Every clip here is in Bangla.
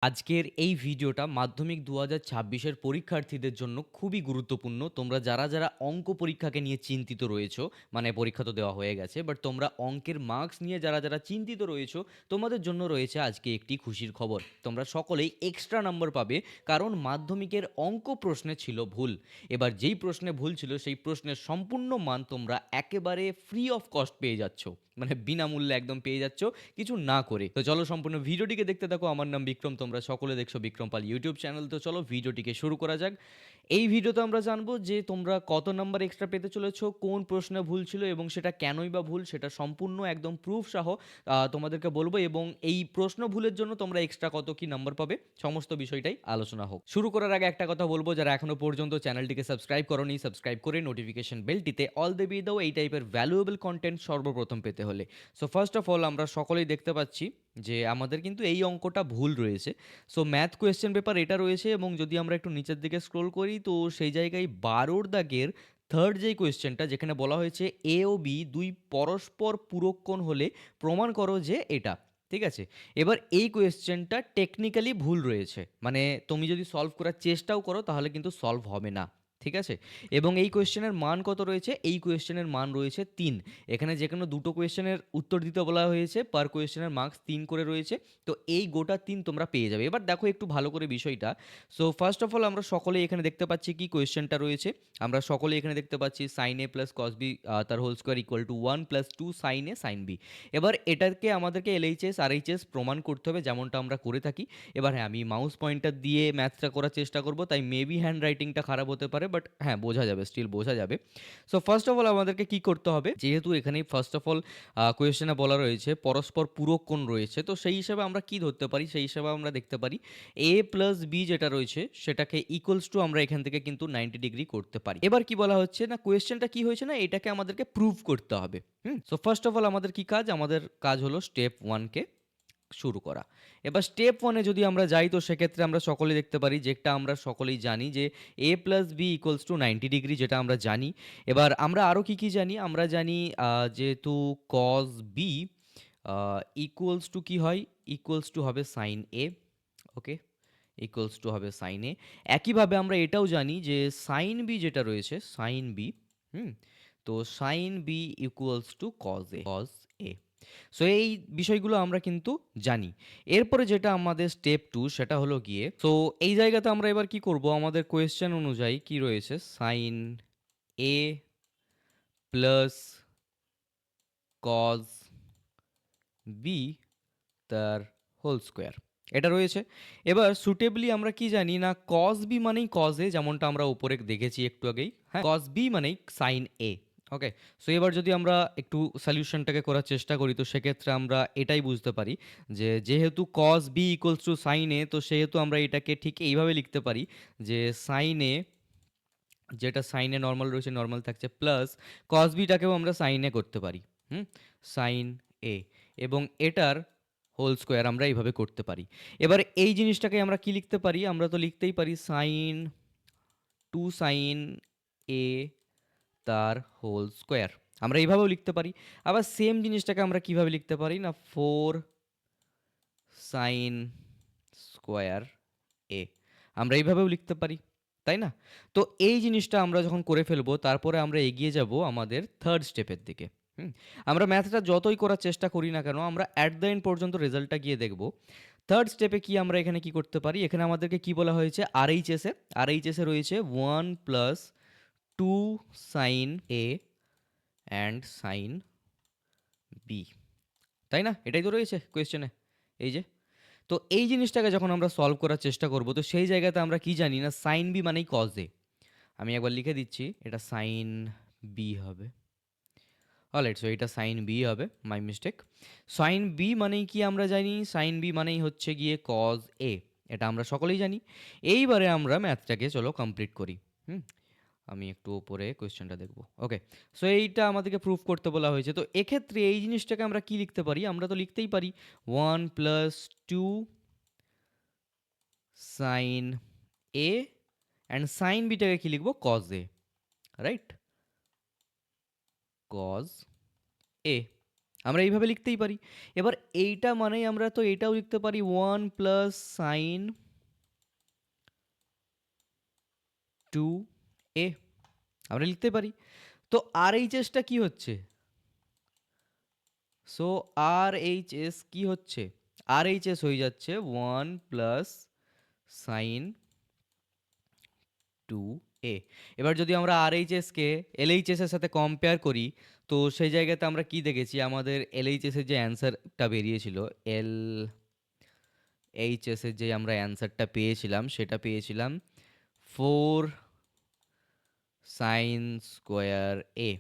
আজকের এই ভিডিওটা মাধ্যমিক ২০২৬ এর পরীক্ষার্থীদের জন্য খুবই গুরুত্বপূর্ণ। তোমরা যারা অঙ্ক পরীক্ষাকে নিয়ে চিন্তিত রয়েছো, মানে পরীক্ষা তো দেওয়া হয়ে গেছে, বাট তোমরা অঙ্কের মার্কস নিয়ে যারা চিন্তিত রয়েছো, তোমাদের জন্য রয়েছে আজকে একটি খুশির খবর। তোমরা সকলেই এক্সট্রা নাম্বার পাবে, কারণ মাধ্যমিকের অঙ্ক প্রশ্নে ছিল ভুল। এবার যেই প্রশ্নে ভুল ছিল সেই প্রশ্নের সম্পূর্ণ মান তোমরা একেবারে ফ্রি অফ কস্ট পেয়ে যাচ্ছ, মানে বিনামূল্যে একদম পেয়ে যাচ্ছ, কিছু না করে। তো চলো সম্পূর্ণ ভিডিওটিকে দেখতে থাকো। আমার নাম বিক্রম, তোমরা সকলে দেখছো বিক্রম পাল ইউটিউব চ্যানেল। তো চলো ভিডিওটিকে শুরু করা যাক। এই ভিডিওতে আমরা জানবো যে তোমরা কত নাম্বার এক্সট্রা পেতে চলেছো, কোন প্রশ্নে ভুল ছিল এবং সেটা কেনই বা ভুল, সেটা সম্পূর্ণ একদম প্রুফ সহ তোমাদেরকে বলবো, এবং এই প্রশ্ন ভুলের জন্য তোমরা এক্সট্রা কত কি নাম্বার পাবে সমস্ত বিষয়টাই আলোচনা হোক। শুরু করার আগে একটা কথা বলবো, যারা এখনো পর্যন্ত চ্যানেলটিকে সাবস্ক্রাইব করোনি, সাবস্ক্রাইব করে নোটিফিকেশন বেলটিতে অল দেবিয়ে দাও এই টাইপের ভ্যালুয়েবল কন্টেন্ট সর্বপ্রথম পেতে হলে। সো ফার্স্ট অফ অল আমরা সকলেই দেখতে পাচ্ছি যে আমাদের কিন্তু এই অঙ্কটা ভুল রয়েছে। সো ম্যাথ কোয়েশ্চেন পেপার এটা রয়েছে, এবং যদি আমরা একটু নিচের দিকে স্ক্রোল করি তো সেই জায়গায় ১২ দাগের থার্ড যেই কোয়েশ্চেনটা, যেখানে বলা হয়েছে এ ও বি দুই পরস্পর পূরক কোণ হলে প্রমাণ করো যে এটা। ঠিক আছে, এবার এই কোয়েশ্চেনটা টেকনিক্যালি ভুল রয়েছে, মানে তুমি যদি সলভ করার চেষ্টাও করো তাহলে কিন্তু সলভ হবে না। ঠিক আছে, এবং এই কোয়েশ্চেনের মান কত রয়েছে? এই কোয়েশ্চেনের মান রয়েছে ৩। এখানে যে কোনো দুটো কোয়েশ্চেনের উত্তর দিতে বলা হয়েছে, পার কোয়েশ্চেনের মার্কস ৩ করে রয়েছে। তো এই গোটা ৩ তোমরা পেয়ে যাবে। এবার দেখো একটু ভালো করে বিষয়টা। সো ফার্স্ট অফ অল আমরা সকলেই এখানে দেখতে পাচ্ছি কি কোয়েশ্চেনটা রয়েছে। আমরা সকলেই এখানে দেখতে পাচ্ছি sine A plus cos B তার whole square equal to 1 plus 2 sine A sine B. এবার এটাকে আমাদেরকে এলএইচএস আরএইচএস প্রমাণ করতে হবে, যেমনটা আমরা করে থাকি। এবার হ্যাঁ, আমি মাউস পয়েন্টার দিয়ে ম্যাথটা করার চেষ্টা করব, তাই মেবি হ্যান্ড রাইটিংটা খারাপ হতে পারে, বাট হ্যাঁ বোঝা যাবে, স্টিল বোঝা যাবে। সো ফার্স্ট অফ অল আমাদেরকে কি করতে হবে, যেহেতু এখানেই ফার্স্ট অফ অল কোয়েশ্চেনে বলা রয়েছে পরস্পর পূরক কোণ রয়েছে, তো সেই হিসাবে আমরা কি ধরতে পারি, সেই হিসাবে আমরা দেখতে পারি এ প্লাস বি যেটা রয়েছে সেটাকে ইকুয়ালস টু আমরা এখান থেকে কিন্তু 90 ডিগ্রি করতে পারি। এবার কি বলা হচ্ছে না, কোয়েশ্চেনটা কি হয়েছে না, এটাকে আমাদেরকে প্রুভ করতে হবে। সো ফার্স্ট অফ অল আমাদের কি কাজ, আমাদের কাজ হলো স্টেপ 1কে শুরু করা। এবার স্টেপ 1-এ যদি আমরা যাই তো সেক্ষেত্রে আমরা সকলেই দেখতে পারি, যেটা আমরা সকলেই জানি যে a plus B equals to 90 degree, যেটা আমরা জানি। এবার আমরা আরও কি জানি, আমরা জানি যেহেতু কজ বি ইকুয়ালস টু কী হয়, ইকুয়ালস টু হবে sine A. Okay, equals to হবে সাইন এ। একইভাবে আমরা এটাও জানি যে সাইন বি যেটা রয়েছে, সাইন বি, হুম, তো sine B equals to cos A, cos A. So এই বিষয়গুলো আমরা কিন্তু জানি। এরপরে যেটা আমাদের স্টেপ 2, সেটা হলো গিয়ে, সো এই জায়গাতে আমরা এবার কি করব, আমাদের কোয়েশ্চেন অনুযায়ী কি রয়েছে, sign A plus cos B তার হোল স্কোয়ার, এটা রয়েছে। এবার সুটেবলি আমরা কি জানি না, কজ বি মানেই কজ এ, যেমনটা আমরা উপরে দেখেছি একটু আগেই। হ্যাঁ, কজ বি মানেই সাইন এ। ওকে, সো এবার যদি আমরা একটু সলিউশনটাকে করার চেষ্টা করি তো সেক্ষেত্রে আমরা এটাই বুঝতে পারি যে যেহেতু cos B equals to sine A, তো সেহেতু আমরা এটাকে ঠিক এইভাবে লিখতে পারি যে সাইন এ, যেটা সাইনে নর্মাল রয়েছে নর্মাল থাকছে, প্লাস কস বিটাকেও আমরা সাইনে করতে পারি, সাইন এ, এবং এটার হোল স্কোয়ার আমরা এইভাবে করতে পারি। এবার এই জিনিসটাকে আমরা কি লিখতে পারি, আমরা তো লিখতেই পারি সাইন 2 সাইন এ তার হোল স্কোয়ার, আমরা এইভাবেও লিখতে পারি। আবার সেম জিনিসটাকে আমরা কিভাবে লিখতে পারি না, 4 সাইন স্কোয়ার এ, আমরা এইভাবেও লিখতে পারি, তাই না? তো এই জিনিসটা আমরা যখন করে ফেলবো তারপরে আমরা এগিয়ে যাব আমাদের থার্ড স্টেপের দিকে। আমরা ম্যাথটা যতই করার চেষ্টা করি না কেন, আমরা অ্যাট দ্য এন্ড পর্যন্ত রেজাল্টটা গিয়ে দেখব। থার্ড স্টেপে কি আমরা এখানে কি করতে পারি, এখানে আমাদেরকে কি বলা হয়েছে, আর এইচ এসে রয়েছে 1 + 2 sine A and sine B, তাই না? এটাই তো রয়েছে কোয়েশ্চেনে, এই যে। তো এই জিনিসটাকে যখন আমরা সলভ করার চেষ্টা করব তো সেই জায়গাতে আমরা কি জানি না, সাইন বি মানেই কজ এ। আমি একবার লিখে দিচ্ছি, এটা সাইন বি হবে। অলরাইট, সো এটা সাইন বি হবে, মাই মিস্টেক। সাইন বি মানেই কি আমরা জানি, সাইন বি মানেই হচ্ছে গিয়ে কজ এ, এটা আমরা সকলেই জানি। এইবারে আমরা ম্যাথটাকে চলো কমপ্লিট করি। হুম, আমি একটু ওপরে কোয়েশ্চেনটা দেখব। ওকে, সো এইটা আমাদেরকে প্রুফ করতে বলা হয়েছে। তো এক্ষেত্রে এই জিনিসটাকে আমরা কি লিখতে পারি, আমরা তো লিখতেই পারি 1 + 2 সাইন এ অ্যান্ড সাইন বিটাকে কি লিখবো, কজ এ, রাইট, কজ এ। আমরা এইভাবে লিখতেই পারি। এবার এইটা মানেই আমরা তো এটাও লিখতে পারি 1 প্লাস সাইন 2a, আমরা লিখতে পারি। তো RHSটা কি হচ্ছে? সো RHS কি হচ্ছে? RHS হয়ে যাচ্ছে 1 প্লাস সাইন 2a। এবার যদি আমরা RHSকে LHS এর সাথে কম্পেয়ার করি, তো সেই জায়গাতে আমরা কি দেখেছি? আমাদের LHS এর যে অ্যান্সারটা বেরিয়েছিল, LHS এর যে আমরা অ্যান্সারটা পেয়েছিলাম, সেটা পেয়েছিলাম 4 সাইন স্কোয়ার এ।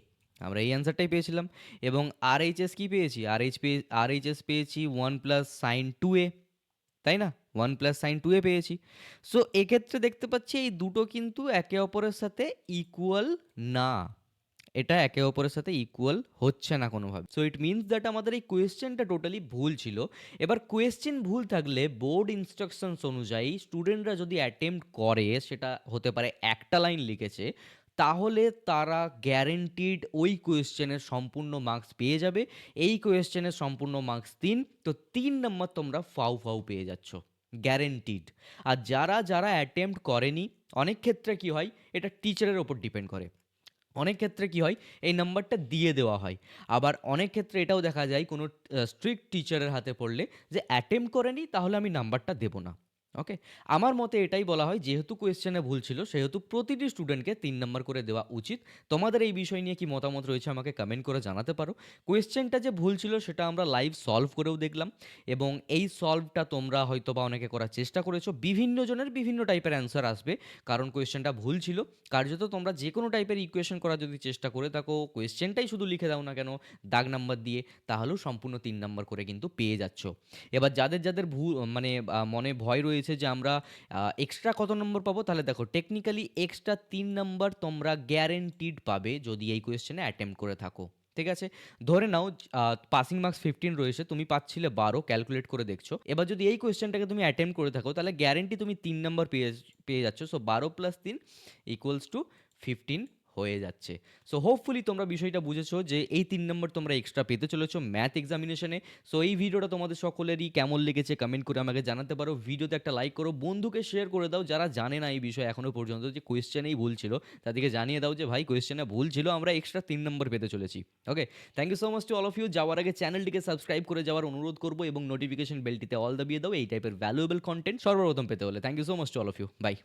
আমরা এই অ্যান্সারটাই পেয়েছিলাম। এবং RHS কি পেয়েছি? RHS পেয়েছি 1 প্লাস সাইন 2a, তাই না? 1 প্লাস সাইন 2a পেয়েছি। সো এক্ষেত্রে দেখতে পাচ্ছি এই দুটো কিন্তু একে অপরের সাথে ইকুয়াল না। এটা একে অপরের সাথে ইকুয়াল হচ্ছে না কোনোভাবে। সো ইট মিনস দ্যাট আমাদের এই কোয়েশ্চেনটা টোটালি ভুল ছিল। এবার কোয়েশ্চেন ভুল থাকলে বোর্ড ইনস্ট্রাকশনস অনুযায়ী স্টুডেন্টরা যদি অ্যাটেম্প্ট করে, সেটা হতে পারে একটা লাইন লিখেছে, তাহলে তারা গ্যারেন্টিড ওই কোয়েশ্চেনের সম্পূর্ণ মার্কস পেয়ে যাবে। এই কোয়েশ্চেনের সম্পূর্ণ মার্কস 3, তো 3 নম্বর তোমরা ফাউ ফাউ পেয়ে যাচ্ছ, গ্যারেন্টিড। আর যারা যারা অ্যাটেম্প্ট করেনি, অনেক ক্ষেত্রে কি হয়, এটা টিচারের ওপর ডিপেন্ড করে। অনেক ক্ষেত্রে কি হয়, এই নাম্বারটা দিয়ে দেওয়া হয়। আবার অনেক ক্ষেত্রে এটাও দেখা যায় কোনো স্ট্রিক্ট টিচারের হাতে পড়লে, যে অ্যাটেম্প্ট করেনি তাহলে আমি নাম্বারটা দেবো না। ওকে, আমার মতে এটাই বলা হয়, যেহেতু কোয়েশ্চেনে ভুল ছিল সেহেতু প্রতিটি স্টুডেন্টকে 3 নাম্বার করে দেওয়া উচিত। তোমাদের এই বিষয় নিয়ে কি মতামত রয়েছে আমাকে কমেন্ট করে জানাতে পারো। কোয়েশ্চেনটা যে ভুল ছিল সেটা আমরা লাইভ সলভ করেও দেখলাম, এবং এই সলভটা তোমরা হয়তো বা অনেকে করার চেষ্টা করেছো। বিভিন্ন জনের বিভিন্ন টাইপের অ্যান্সার আসবে, কারণ কোয়েশ্চেনটা ভুল ছিল। কার্যত তোমরা যে কোনো টাইপের ইকুয়েশন করার যদি চেষ্টা করে থাকো, কোয়েশ্চেনটাই শুধু লিখে দাও না কেন দাগ নাম্বার দিয়ে, তাহলেও সম্পূর্ণ 3 নাম্বার করে কিন্তু পেয়ে যাচ্ছ। এবার যাদের যাদের মানে মনে ভয় রয়েছে যে আমরা এক্সট্রা কত নম্বর পাবো, তাহলে দেখো টেকনিক্যালি এক্সট্রা 3 নাম্বার তোমরা গ্যারেন্টিড পাবে যদি এই কোয়েশ্চেনে অ্যাটেম্প্ট করে থাকো। ঠিক আছে, ধরে নাও পাসিং মার্কস 15 রয়েছে, তুমি পাচ্ছিলে 12, ক্যালকুলেট করে দেখছো। এবার যদি এই কোয়েশ্চেনটাকে তুমি অ্যাটেম্প্ট করে থাকো, তাহলে গ্যারেন্টি তুমি 3 নাম্বার পেয়ে পেয়ে যাচ্ছ। সো 12 প্লাস 3 ইকুয়ালস টু 15 হয়ে যাচ্ছে। সো হোপফুলি তোমরা বিষয়টা বুঝেছো যে এই 3 নম্বর তোমরা এক্সট্রা পেতে চলেছো ম্যাথ এক্সামিনেশনে। সো এই ভিডিওটা তোমাদের সকলেরই কেমন লেগেছে কমেন্ট করে আমাকে জানাতে পারো। ভিডিওতে একটা লাইক করো, বন্ধুকে শেয়ার করে দাও যারা জানে না এই বিষয়ে এখনো পর্যন্ত, যে কোয়েশ্চেনেই ভুল ছিল, তাদেরকে জানিয়ে দাও যে ভাই কোয়েশ্চেনে ভুল ছিল, আমরা এক্সট্রা 3 নম্বর পেতে চলেছি। Okay, thank you so much to all of you. যাওয়ার আগে চ্যানেলটিকে সাবস্ক্রাইব করে যাওয়ার অনুরোধ করবো, এবং নোটিফিকেশন বেলটিতে অল দাবিয়ে দাও এই টাইপের ভ্যালুয়েবল কন্টেন্ট সর্বপ্রথম পেতে হলে। Thank you so much to all of you, by.